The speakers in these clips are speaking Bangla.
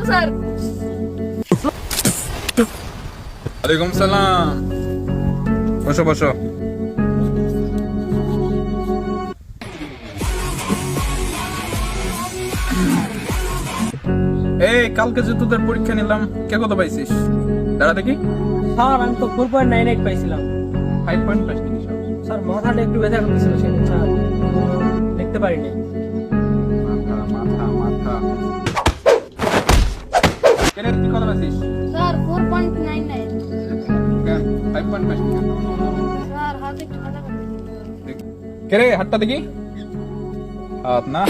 স্যার। ওয়ালাইকুম সালাম। বসো বসো। এই কালকে যে তোদের পরীক্ষা নিলাম, কে কত পাইছিস? দাঁড়া দেখি। স্যার আমি তো 4.98 পাইছিলাম। 5 পয়েন্ট পাইছিস? স্যার মাথাটা একটু ব্যথা করতেছিল সেদিন স্যার, দেখতে পারিনি। মাথা মাথা মাথা। কেন তুই কত পাইছিস? স্যার 4.99। কেন 5 পয়েন্ট পাইছিস? স্যার হাত একটু ব্যথা করে। কে রে, হাতটা দেখি। হাত না।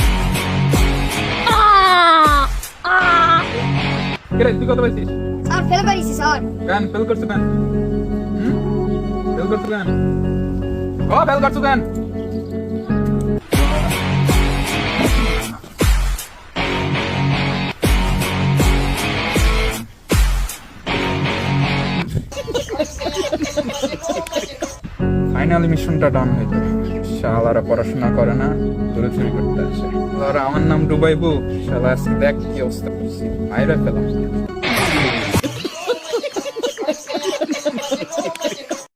কে রে, তুই কত পাইছিস? স্যার ফেল পাইছি স্যার। কেন ফেল করছো কেন? ফেল করছো কেন? ও ফেল করছো কেন? ফাইনালি মিশনটা ডান হয়ে যাবে। শালারা পড়াশোনা করে না, দূরে চুরি করতে আসে। আমার নাম ডুবাইবো, শালা আজকে দেখ কি অবস্থা করছি, মাইরা ফেলাম।